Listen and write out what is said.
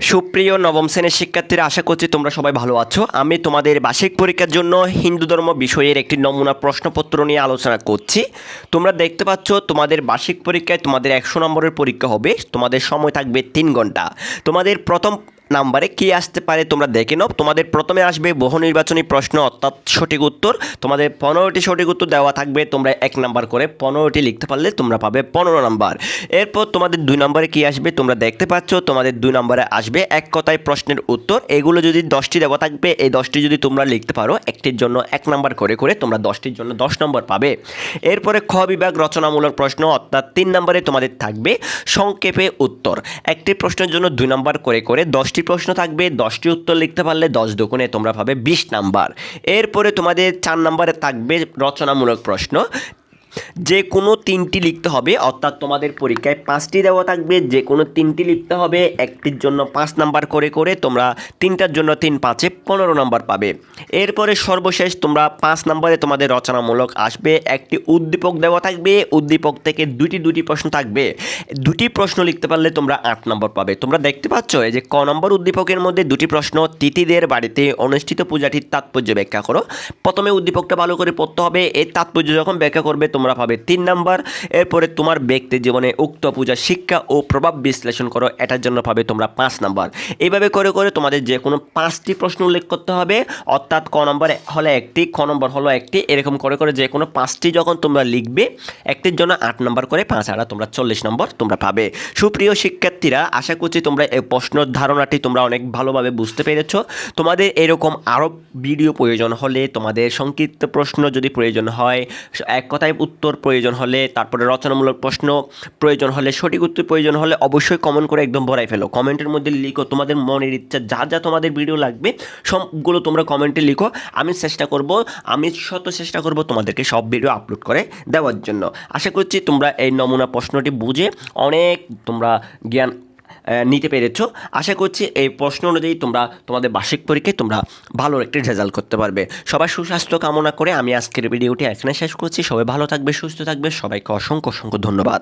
সুপ্রিয় নবম শ্রেণীর শিক্ষার্থীরা, আশা করছি তোমরা সবাই ভালো আছো। আমি তোমাদের বার্ষিক পরীক্ষার জন্য হিন্দু ধর্ম বিষয়ের একটি নমুনা প্রশ্নপত্র নিয়ে আলোচনা করছি। তোমরা দেখতে পাচ্ছ তোমাদের বার্ষিক পরীক্ষায় তোমাদের 100 নম্বরের পরীক্ষা হবে। তোমাদের সময় থাকবে 3 ঘন্টা। তোমাদের প্রথম নাম্বারে কী আসতে পারে তোমরা দেখে নাও। তোমাদের প্রথমে আসবে বহু নির্বাচনী প্রশ্ন, অর্থাৎ সঠিক উত্তর। তোমাদের 15টি সঠিক উত্তর দেওয়া থাকবে, তোমরা 1 নাম্বার করে 15টি লিখতে পারলে তোমরা পাবে 15 নাম্বার। এরপর তোমাদের 2 নম্বরে কী আসবে তোমরা দেখতে পাচ্ছ। তোমাদের 2 নম্বরে আসবে এক কথায় প্রশ্নের উত্তর। এগুলো যদি 10টি দেওয়া থাকবে, এই 10টি যদি তোমরা লিখতে পারো, একটির জন্য 1 নাম্বার করে করে তোমরা 10টির জন্য 10 নম্বর পাবে। এরপরে খ বিভাগ রচনামূলক প্রশ্ন, অর্থাৎ 3 নম্বরে তোমাদের থাকবে সংক্ষেপে উত্তর। একটি প্রশ্নের জন্য 2 নাম্বার করে করে 10টি প্রশ্ন থাকবে, 10টি উত্তর লিখতে পারলে 10 দুগুণে তোমরা পাবে 20 নাম্বার। এরপরে তোমাদের 4 নম্বরে থাকবে রচনামূলক প্রশ্ন। যে কোনো 3টি লিখতে হবে, অর্থাৎ তোমাদের পরীক্ষায় 5টি দেওয়া থাকবে, যে কোনো 3টি লিখতে হবে। একটির জন্য 5 নাম্বার করে করে তোমরা 3টার জন্য 3 5 15 নাম্বার পাবে। এরপরে সর্বশেষ তোমরা 5 নম্বরে তোমাদের রচনামূলক আসবে। একটি উদ্দীপক দেওয়া থাকবে, উদ্দীপক থেকে দুটি প্রশ্ন থাকবে। 2টি প্রশ্ন লিখতে পারলে তোমরা 8 নম্বর পাবে। তোমরা দেখতে পাচ্ছ এই যে ক নম্বর উদ্দীপকের মধ্যে 2টি প্রশ্ন, তিথিদের বাড়িতে অনুষ্ঠিত পূজাটির তাৎপর্য ব্যাখ্যা করো। প্রথমে উদ্দীপকটা ভালো করে পড়তে হবে, এর তাৎপর্য যখন ব্যাখ্যা করবে তোমরা পাবে 3 নাম্বার। এরপরে তোমার ব্যক্তি জীবনে উক্ত পূজা শিক্ষা ও প্রভাব বিশ্লেষণ করো, এটার জন্য পাবে তোমরা 5 নাম্বার। এইভাবে করে করে তোমাদের যে কোনো 5টি প্রশ্ন উল্লেখ করতে হবে, অর্থাৎ ক নম্বর হলে একটি, খ নম্বর হলো একটি, এরকম করে করে যে কোনো 5টি যখন তোমরা লিখবে, একটির জন্য 8 নাম্বার করে 5 আড়া তোমরা 40 নম্বর তোমরা পাবে। সুপ্রিয় শিক্ষার্থীরা, আশা করছি তোমরা এই প্রশ্নের ধারণাটি তোমরা অনেক ভালোভাবে বুঝতে পেরেছো। তোমাদের এরকম আরও ভিডিও প্রয়োজন হলে, তোমাদের সংক্ষিপ্ত প্রশ্ন যদি প্রয়োজন হয়, এক কথায় উত্তর প্রয়োজন হলে, তারপরে রচনামূলক প্রশ্ন প্রয়োজন হলে, সঠিক উত্তর প্রয়োজন হলে অবশ্যই কমেন্ট করে একদম ভরাই ফেলো। কমেন্টের মধ্যে লিখো তোমাদের মনের ইচ্ছা, যা যা তোমাদের ভিডিও লাগবে সবগুলো তোমরা কমেন্টে লিখো। আমি চেষ্টা করব তোমাদেরকে সব ভিডিও আপলোড করে দেওয়ার জন্য। আশা করছি তোমরা এই নমুনা প্রশ্নটি বুঝে অনেক তোমরা জ্ঞান নিতে পেরেছো। আশা করছি এই প্রশ্ন অনুযায়ী তোমরা তোমাদের বার্ষিক পরীক্ষায় তোমরা ভালো একটি রেজাল্ট করতে পারবে। সবার সুস্বাস্থ্য কামনা করে আমি আজকের ভিডিওটি এখানে শেষ করছি। সবাই ভালো থাকবে, সুস্থ থাকবে। সবাইকে অসংখ্য অসংখ্য ধন্যবাদ।